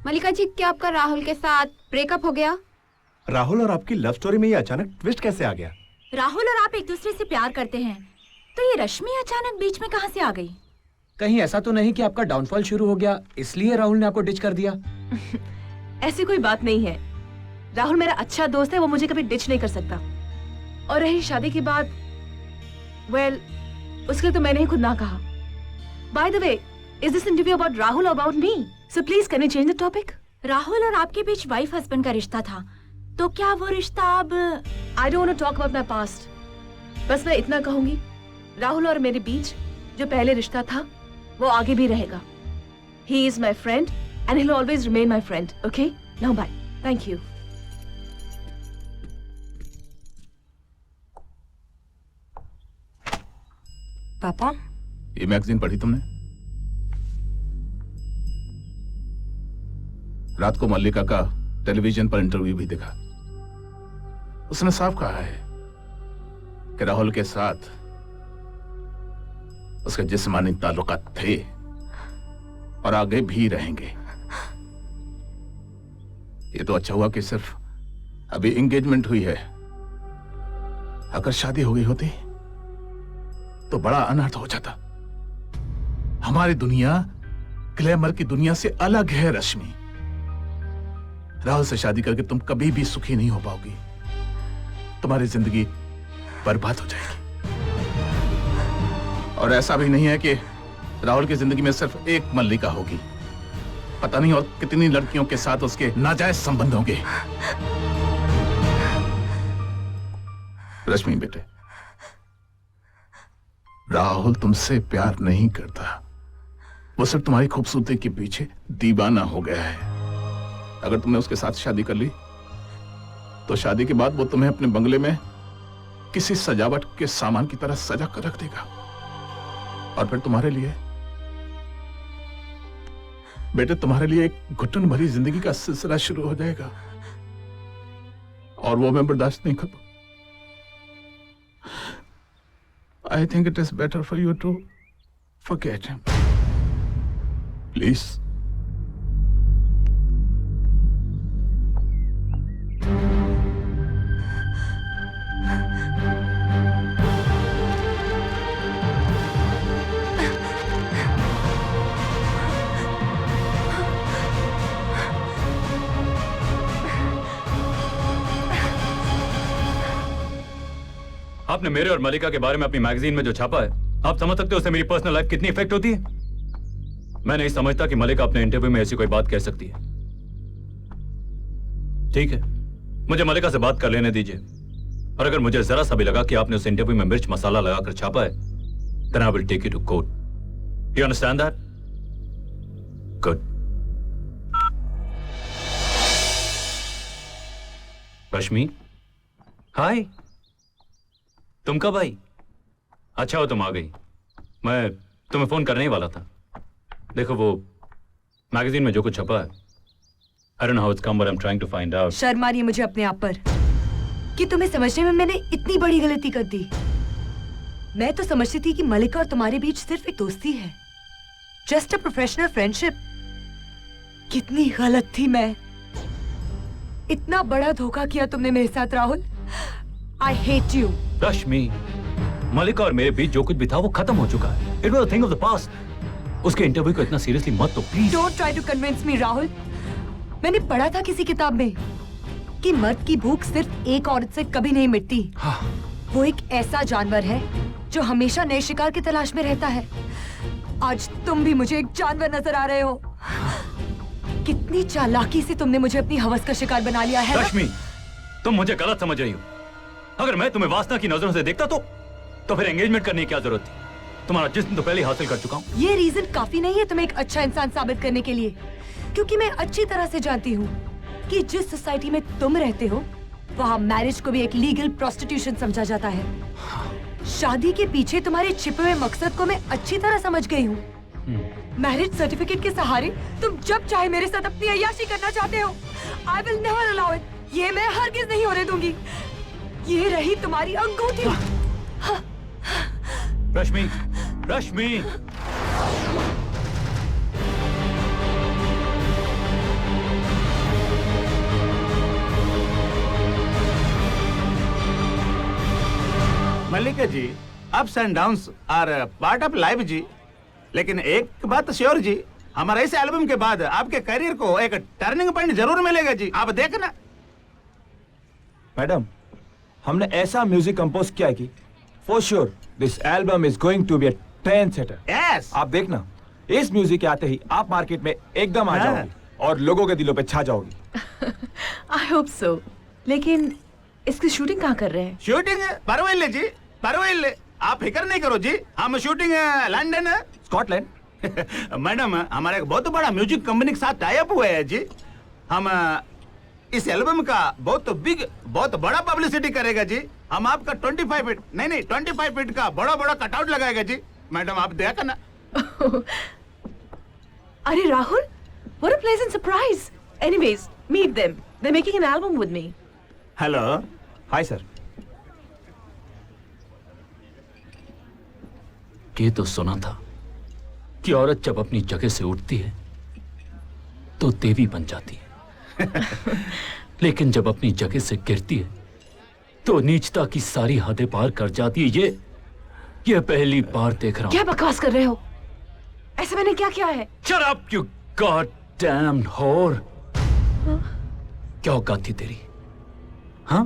मलिका जी, क्या आपका राहुल के साथ ब्रेकअप हो गया? राहुल और आपकी लव स्टोरी में ये अचानक ट्विस्ट कैसे आ गया? राहुल और आप एक दूसरे से प्यार करते हैं, तो ये रश्मि अचानक बीच में कहाँ से आ गई? कहीं ऐसा तो नहीं कि आपका डाउनफॉल शुरू हो गया इसलिए राहुल ने आपको डिच कर दिया? ऐसी कोई बात नहीं है। राहुल मेरा अच्छा दोस्त है, वो मुझे कभी डिच नहीं कर सकता। और रही शादी की बात, वेल, उसके लिए तो मैंने ही खुद ना कहा। By the way, is this interview about Rahul और about me? So please can you change the topic? Rahul और आपके बीच वाइफ हस्बैंड का रिश्ता था, तो क्या वो रिश्ता अब? I don't want to talk about my past. बस मैं इतना कहूंगी, राहुल और मेरे बीच जो पहले रिश्ता था वो आगे भी रहेगा। He is my friend and he will always remain my friend. Okay, now bye, thank you. पापा, ये मैगजीन पढ़ी तुमने? रात को मल्लिका का टेलीविजन पर इंटरव्यू भी देखा। उसने साफ कहा है कि राहुल के साथ उसके जिस्मानी ताल्लुकात थे और आगे भी रहेंगे। ये तो अच्छा हुआ कि सिर्फ अभी एंगेजमेंट हुई है। अगर शादी हो गई होती तो बड़ा अनर्थ हो जाता। हमारी दुनिया ग्लैमर की दुनिया से अलग है रश्मि। राहुल से शादी करके तुम कभी भी सुखी नहीं हो पाओगी। तुम्हारी जिंदगी बर्बाद हो जाएगी। और ऐसा भी नहीं है कि राहुल की जिंदगी में सिर्फ एक मल्लिका होगी। पता नहीं और कितनी लड़कियों के साथ उसके नाजायज संबंध होंगे। रश्मि बेटे, राहुल तुमसे प्यार नहीं करता। वो सिर्फ तुम्हारी खूबसूरती के पीछे दीवाना हो गया है। अगर तुमने उसके साथ शादी कर ली तो शादी के बाद वो तुम्हें अपने बंगले में किसी सजावट के सामान की तरह सजा कर रख देगा। और फिर तुम्हारे लिए बेटे, तुम्हारे लिए एक घुटन भरी जिंदगी का सिलसिला शुरू हो जाएगा और वो मैं बर्दाश्त नहीं कर पाऊंगा। I think it is better for you to forget him. Please. आपने मेरे और मलिका के बारे में अपनी मैगजीन में जो छापा है, आप समझ सकते हो उससे मेरी पर्सनल लाइफ कितनी इफेक्ट होती है? मैं नहीं समझता कि मलिका अपने इंटरव्यू में ऐसी कोई बात कह सकती है। ठीक है, मुझे मलिका से बात कर लेने दीजिए। और अगर मुझे जरा सा भी लगा कि आपने उस इंटरव्यू में मिर्च मसाला लगाकर छापा है, then I will take you to court. You understand that? Good. रश्मि, हाय। तुम कब आई? अच्छा हो तुम आ गई। मैं तुम्हें फोन करने ही वाला था। देखो वो मैगजीन में जो कुछ छपा है, I don't know how it's come, but I'm trying to find out. शर्म आ रही है मुझे अपने आप पर कि तुम्हें समझने में मैंने इतनी बड़ी गलती कर दी। मैं तो समझती थी कि मलिका और तुम्हारे बीच सिर्फ एक दोस्ती है, जस्ट अ प्रोफेशनल फ्रेंडशिप। कितनी गलत थी मैं। इतना बड़ा धोखा किया तुमने मेरे साथ राहुल। I hate you. रश्मि, मलिका और मेरे बीच जो कुछ भी था वो खत्म हो चुका है। It was a thing of the past. उसके इंटरव्यू को इतना सीरियसली मत लो please. Don't try to convince me, Rahul. मैंने पढ़ा था किसी किताब में कि मर्द की भूख सिर्फ एक औरत से कभी नहीं मिटती। वो एक ऐसा जानवर है जो हमेशा नए शिकार की तलाश में रहता है। आज तुम भी मुझे एक जानवर नजर आ रहे हो। कितनी चालाकी से तुमने मुझे अपनी हवस का शिकार बना लिया है। रश्मि, तुम मुझे गलत समझ रही हो। अगर मैं तुम्हें वासना की नजरों से देखता तो फिर एंगेजमेंट करने की क्या जरूरत थी? तुम्हारा जिस्म तो पहले ही हासिल कर चुका हूँ। ये रीजन काफी नहीं है तुम्हें एक अच्छा इंसान साबित करने के लिए, क्योंकि मैं अच्छी तरह से जानती हूँ कि जिस सोसाइटी में तुम रहते हो वहाँ मैरिज को भी एक लीगल प्रोस्टिट्यूशन समझा जाता है। शादी के पीछे तुम्हारे छिपे हुए मकसद को मैं अच्छी तरह समझ गई हूँ। मैरिज सर्टिफिकेट के सहारे तुम जब चाहे मेरे साथ अपनी अय्याशी करना चाहते हो। I will never allow it. ये मैं हरगिज नहीं होने दूंगी। ये रही तुम्हारी अंगूठी। Rashmi, Rashmi. Malika ji, ups and downs are part of life ji. लेकिन एक बात श्योर जी, हमारा इस एल्बम के बाद आपके करियर को एक टर्निंग पॉइंट जरूर मिलेगा जी, आप देखना। मैडम, हमने ऐसा म्यूजिक कंपोज किया है कि for sure this album is going to be a trendsetter. Yes, आप देखना, इस म्यूजिक के आते ही आप मार्केट में एकदम आ जाओगी और लोगों के दिलों पे छा जाओगी। I hope so. लेकिन इसकी शूटिंग कहाँ कर रहे हैं? शूटिंग परवैले जी, परवैले। आप फिक्र नहीं करो जी, हम शूटिंग लंदन, स्कॉटलैंड। मैडम हमारा एक बहुत बड़ा म्यूजिक कंपनी के साथ टाई अप हुआ है जी। हम इस एल्बम का बहुत बड़ा पब्लिसिटी करेगा जी। हम आपका 25 फीट नहीं 25 फीट का बड़ा बड़ा कटआउट लगाएगा जी। मैडम आप देखना। अरे Rahul, what a pleasant surprise. Anyways, meet them. They're making an album with me. Hello, hi sir. ये तो सुना था कि औरत जब अपनी जगह से उठती है तो देवी बन जाती है, लेकिन जब अपनी जगह से गिरती है तो नीचता की सारी हदें पार कर जाती है। ये पहली बार देख रहा हूं। क्या बकवास कर रहे हो? ऐसे मैंने क्या किया है? Shut up, you goddamn whore! क्या औकात थी तेरी? हाँ?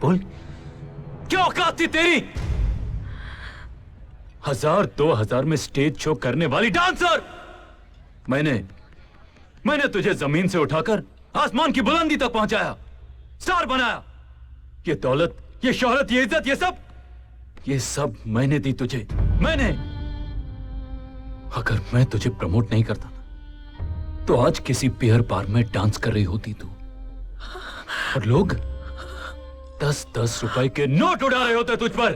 बोल, क्या औकात थी तेरी? 1000-2000 में स्टेज शो करने वाली डांसर! मैंने तुझे जमीन से उठाकर आसमान की बुलंदी तक पहुंचाया, स्टार बनाया। ये दौलत, ये शोहरत, ये इज्जत, ये सब मैंने दी तुझे। मैंने। अगर मैं तुझे प्रमोट नहीं करता ना, तो आज किसी बियर बार में डांस कर रही होती तू, और लोग 10-10 रुपए के नोट उड़ा रहे होते तुझ पर।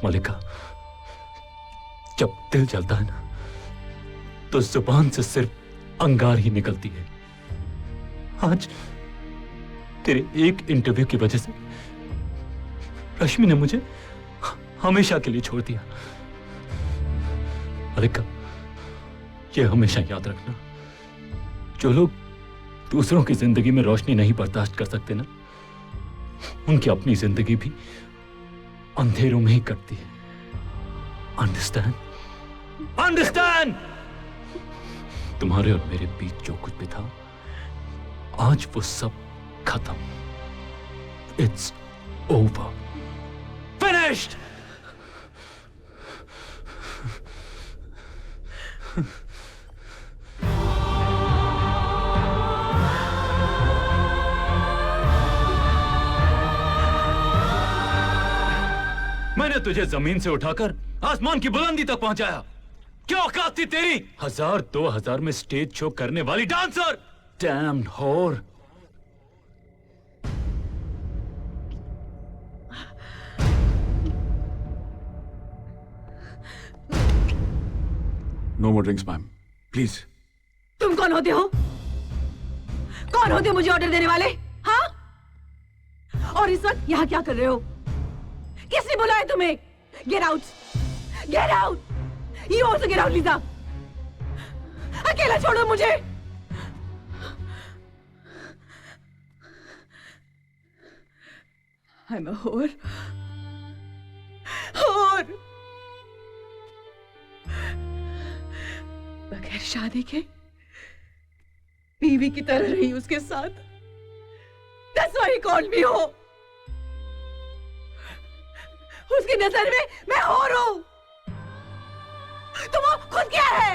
मलिका, जब दिल जलता है ना, तो जुबान से सिर्फ अंगार ही निकलती है। आज तेरे एक इंटरव्यू की वजह से रश्मि ने मुझे हमेशा के लिए छोड़ दिया। मलिका, ये हमेशा याद रखना, जो लोग दूसरों की जिंदगी में रोशनी नहीं बर्दाश्त कर सकते ना, उनकी अपनी जिंदगी भी अंधेरों में ही कटती है। अंडरस्टैंड? अंडरस्टैंड? तुम्हारे और मेरे बीच जो कुछ भी था, आज वो सब खत्म। It's over, finished. मैंने तुझे जमीन से उठाकर आसमान की बुलंदी तक पहुंचाया। क्या औकात थी तेरी? 1000-2000 में स्टेज शो करने वाली dancer. Damned whore. No more drinks ma'am, please. तुम कौन होते हो? कौन होते हो मुझे ऑर्डर देने वाले? हाँ? और इस वक्त यहाँ क्या कर रहे हो? किसने बुलाया तुम्हें? Get out! Get out! You also get out, Lisa! अकेला छोड़ो मुझे! I'm a whore. Whore! बगैर शादी के बीवी की तरह रही उसके साथ। That's why he called me हो। उसकी नजर में मैं होर हूं। तो वो खुद क्या है?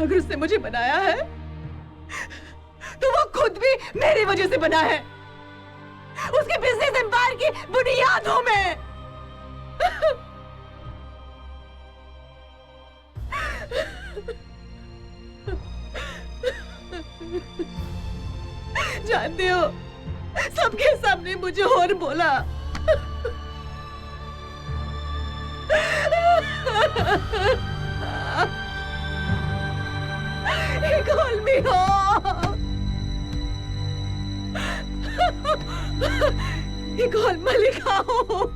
अगर उसने मुझे बनाया है, तो वो खुद भी मेरी वजह से बना है। उसके बिजनेस एम्पायर की बुनियाद हूं मैं। जानते हो, सबके सामने मुझे और बोला। He called me whore. He called Malika whore.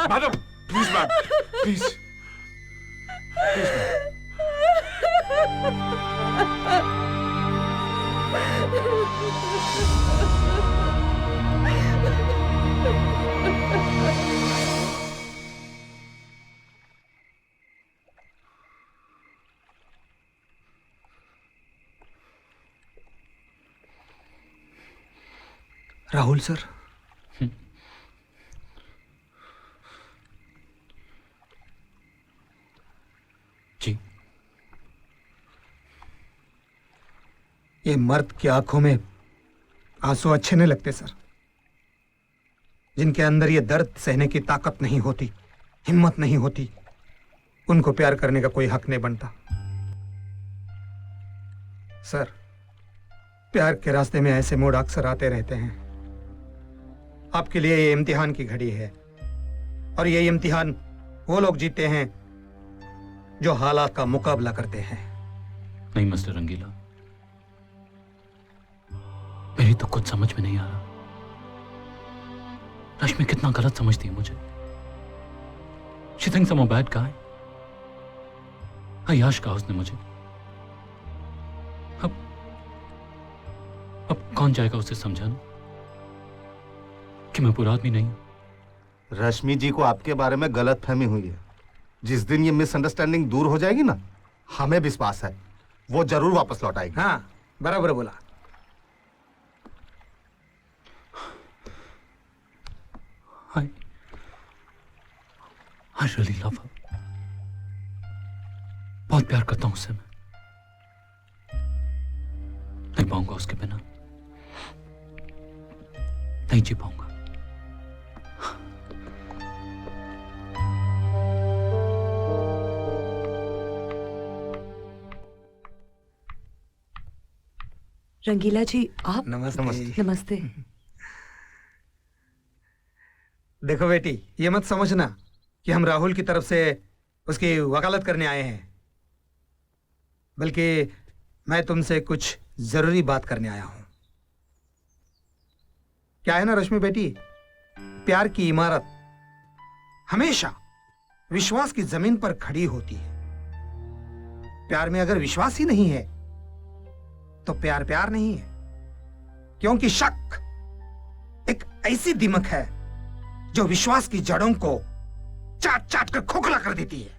Madam, please ma'am, please, please ma'am. Rahul sir, ji. ये मर्द की आंखों में आंसू अच्छे नहीं लगते सर। जिनके अंदर ये दर्द सहने की ताकत नहीं होती, हिम्मत नहीं होती, उनको प्यार करने का कोई हक नहीं बनता। सर, प्यार के रास्ते में ऐसे मोड़ अक्सर आते रहते हैं। आपके लिए ये इम्तिहान की घड़ी है, और ये इम्तिहान वो लोग जीते हैं जो हालात का मुकाबला करते हैं। नहीं मिस्टर रंगीला, मेरी तो कुछ समझ में नहीं आ रहा। रश्मि कितना गलत समझती है मुझे। She thinks I'm a bad guy. अय्याश कहा उसने मुझे। अब कौन जाएगा उसे समझाने कि मैं बुरा आदमी नहीं हूं। रश्मि जी को आपके बारे में गलत फहमी हुई है। जिस दिन ये मिसअंडरस्टैंडिंग दूर हो जाएगी ना, हमें विश्वास है वो जरूर वापस लौट आएगी। हाँ, बराबर बोला। I really love her. बहुत प्यार करता हूं उससे मैं। नहीं पाऊंगा उसके बिना, नहीं जी पाऊंगा। रंगीला जी, आप? नमस्ते। नमस्ते। देखो बेटी, ये मत समझना कि हम राहुल की तरफ से उसकी वकालत करने आए हैं, बल्कि मैं तुमसे कुछ जरूरी बात करने आया हूं। क्या है ना रश्मि बेटी, प्यार की इमारत हमेशा विश्वास की जमीन पर खड़ी होती है। प्यार में अगर विश्वास ही नहीं है तो प्यार प्यार नहीं है, क्योंकि शक एक ऐसी दिमक है जो विश्वास की जड़ों को चाट चाट कर खोखला कर देती है।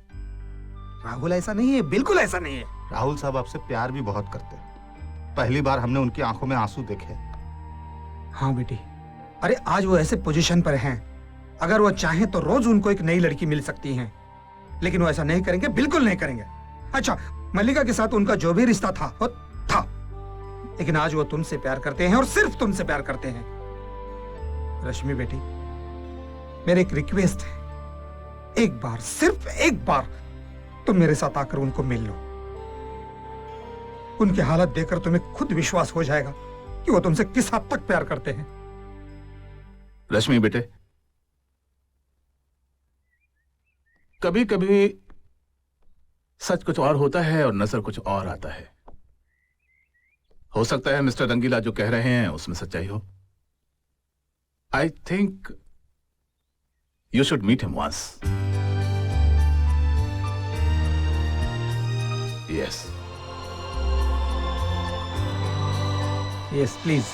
राहुल ऐसा नहीं है, बिल्कुल ऐसा नहीं है। राहुल साहब आपसे प्यार भी बहुत करते हैं। पहली बार हमने उनकी आंखों में आंसू देखे। हाँ बेटी, अरे आज वो ऐसे पोजीशन पर हैं, अगर वो चाहें तो रोज उनको एक नई लड़की मिल सकती है, लेकिन वो ऐसा नहीं करेंगे, बिल्कुल नहीं करेंगे। अच्छा, मल्लिका के साथ उनका जो भी रिश्ता था वो था, लेकिन आज वो तुमसे प्यार करते हैं और सिर्फ तुमसे प्यार करते हैं। रश्मि बेटी, मेरी एक रिक्वेस्ट है, एक बार, सिर्फ एक बार तुम मेरे साथ आकर उनको मिल लो। उनकी हालत देखकर तुम्हें खुद विश्वास हो जाएगा कि वो तुमसे किस हद तक प्यार करते हैं। रश्मि बेटे, कभी कभी सच कुछ और होता है और नजर कुछ और आता है। हो सकता है मिस्टर रंगीला जो कह रहे हैं उसमें सच्चाई हो। I think you should meet him once. Yes yes please.